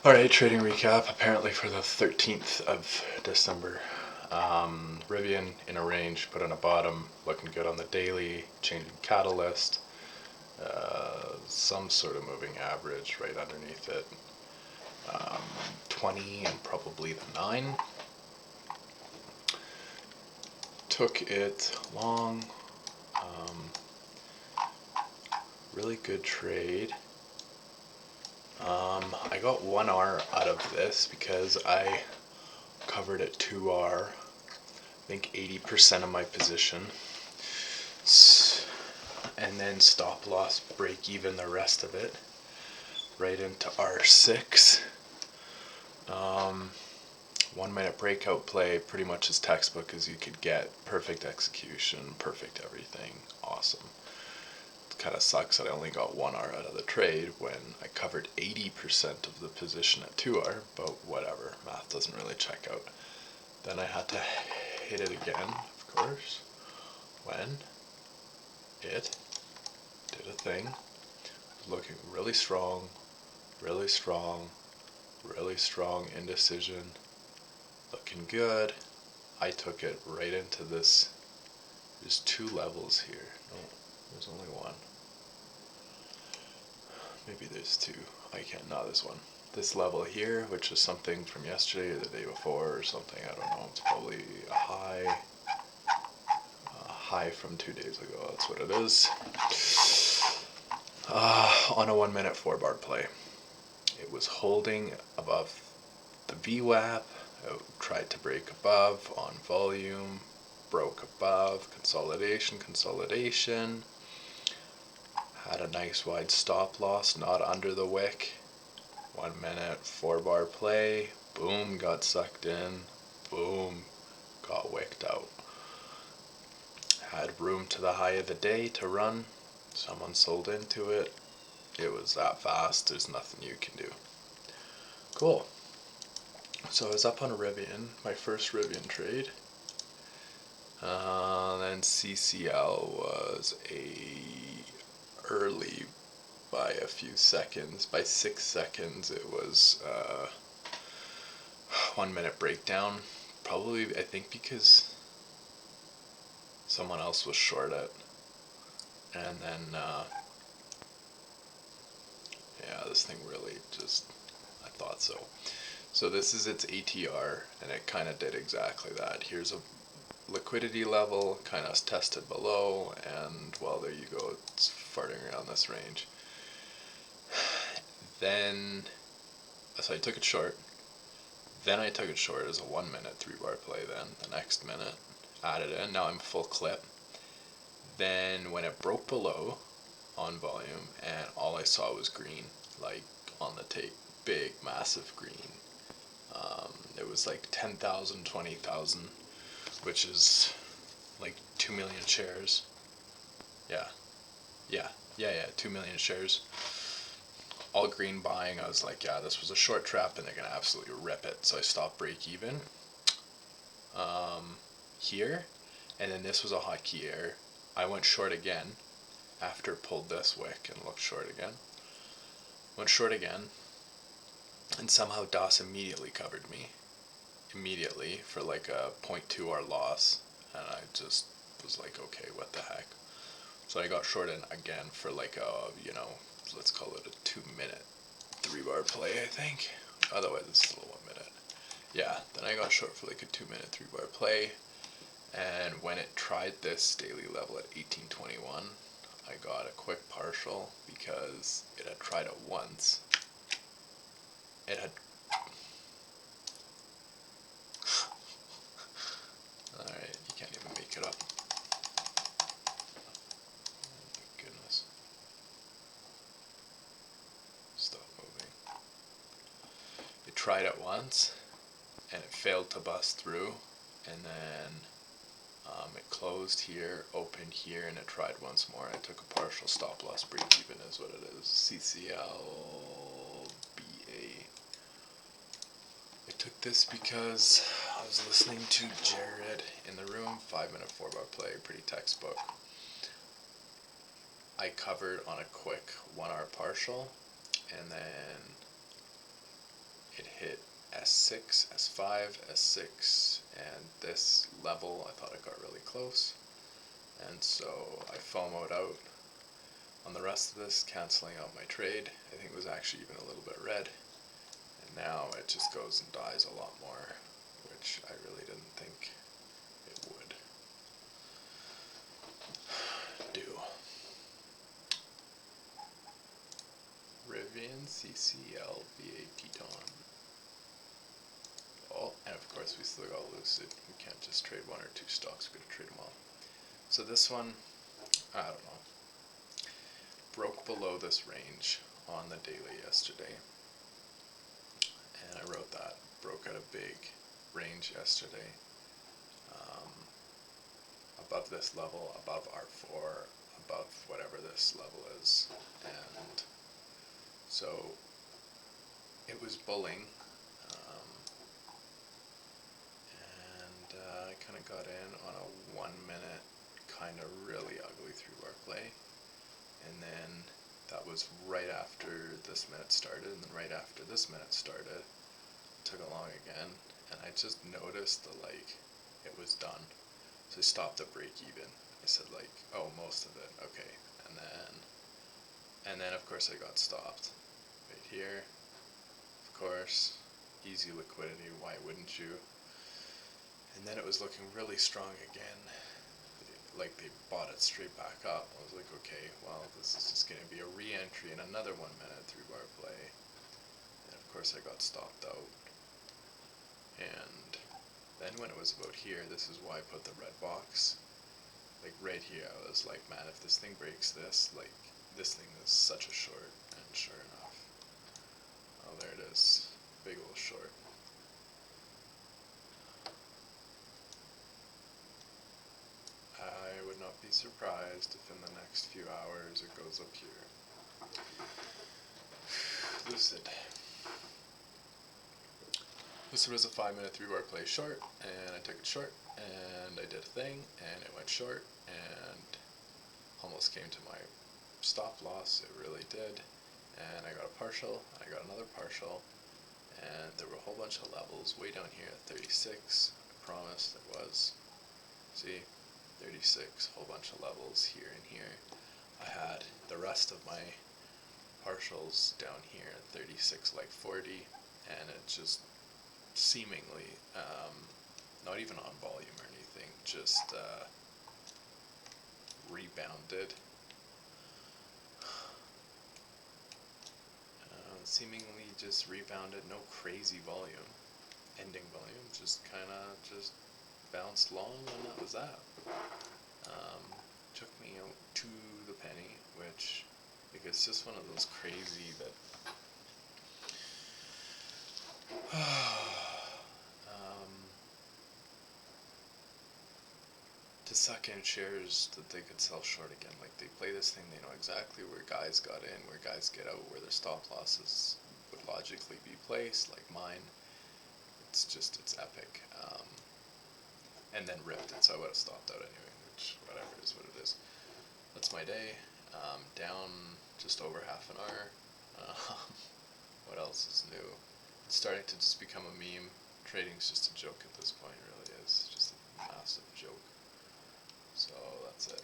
Alright, trading recap. Apparently for the 13th of December. Rivian in a range, put on a bottom, looking good on the daily, changing catalyst, some sort of moving average right underneath it. 20 and probably the 9. Took it long. Really good trade. I got 1R out of this because I covered at 2R. I think 80% of my position. And then stop loss, break even the rest of it. Right into R6. 1 minute breakout play, pretty much as textbook as you could get. Perfect execution, perfect everything, awesome. It kind of sucks that I only got 1R out of the trade when I covered 80% of the position at 2R, but whatever, math doesn't really check out. Then I had to hit it again, of course, when it did a thing, looking really strong, really strong, really strong indecision, looking good. I took it right into this. There's 2 levels here. No, there's only 1. Maybe there's 2. I can't. Not this one. This level here, which is something from yesterday or the day before or something. I don't know. It's probably a high. High from 2 days ago. That's what it is. On a 1 minute 4-bar play. It was holding above the VWAP. I tried to break above on volume, broke above, consolidation, had a nice wide stop loss, not under the wick. 1 minute 4-bar play, boom, got sucked in, boom, got wicked out. Had room to the high of the day to run, someone sold into it. It was that fast, there's nothing you can do. Cool. So I was up on Rivian, my first Rivian trade. Then CCL was early by a few seconds. By 6 seconds it was 1 minute breakdown. Probably, I think, because someone else was short it. And then, yeah, this thing really just, I thought so. So this is its ATR, and it kind of did exactly that. Here's a liquidity level, kind of tested below, and well, there you go, it's farting around this range. Then, so I took it short. Then I took it short as a 1 minute 3-bar play. Then the next minute, added in. Now I'm full clip. Then when it broke below on volume, and all I saw was green, like on the tape, big, massive green. It was like 10,000, 20,000, which is like 2 million shares. Yeah, 2 million shares. All green buying. I was like, yeah, this was a short trap and they're gonna absolutely rip it. So I stopped break even here, and then this was a hotkey error. I went short again after pulled this wick and looked short again. Went short again, and somehow DOS immediately covered me. Immediately for like a 0.2R loss, and I just was like, okay, what the heck. So I got short in again for like a, let's call it a 2 minute 3-bar play, I think. Otherwise it's still 1 minute. Yeah, then I got short for like a 2 minute 3-bar play, and when it tried this daily level at 1821, I got a quick partial because it had tried it once. It had Alright, you can't even make it up. Oh my goodness. Stop moving. It tried it once, and it failed to bust through, and then it closed here, opened here, and it tried once more. I took a partial stop loss break even is what it is. CCL BA. I took this because I was listening to Jared in the room, 5 minute 4-bar play, pretty textbook. I covered on a quick 1R partial, and then S6, S5, S6, and this level I thought it got really close, and so I FOMO'd out on the rest of this, cancelling out my trade. I think it was actually even a little bit red, and now it just goes and dies a lot more, which I really didn't think it would do. Rivian CCL VA Piton. Oh, and of course we still got Lucid. We can't just trade one or two stocks, we gotta trade them all. So this one, I don't know, broke below this range on the daily yesterday. And I wrote that, broke at a big range yesterday. Above this level, above R4, above whatever this level is. And so it was bulling. I kind of got in on a 1 minute kind of really ugly 3-bar play, and then that was right after this minute started, and then right after this minute started, took along again, and I just noticed that like it was done, so I stopped at break even. I said like, oh, most of it, okay, and then of course I got stopped right here. Of course, easy liquidity, why wouldn't you? And then it was looking really strong again, like they bought it straight back up. I was like, okay, well, this is just going to be a re-entry in another 1 minute 3-bar play. And of course I got stopped out. And then when it was about here, this is why I put the red box. Like right here, I was like, man, if this thing breaks this, like this thing is such a short. And sure enough, oh, there it is, big old short. I would not be surprised if in the next few hours it goes up here. Lucid. Lucid was a 5 minute 3-bar play short, and I took it short, and I did a thing, and it went short, and almost came to my stop loss. It really did. And I got a partial, I got another partial, and there were a whole bunch of levels way down here at 36. I promised it was. See? 36, whole bunch of levels here and here. I had the rest of my partials down here at 36, like 40, and it just seemingly, not even on volume or anything, just rebounded. Seemingly just rebounded, no crazy volume, ending volume, just kind of just bounced long, and that was that. Took me out to the penny, which, like, it's just one of those crazy that to suck in shares that they could sell short again. Like, they play this thing, they know exactly where guys got in, where guys get out, where their stop losses would logically be placed, like mine. It's just, it's epic. And then ripped it, so I would have stopped out anyway, which, whatever, is what it is. That's my day. Down just over half an hour. What else is new? It's starting to just become a meme. Trading's just a joke at this point, it really is. Just a massive joke. So that's it.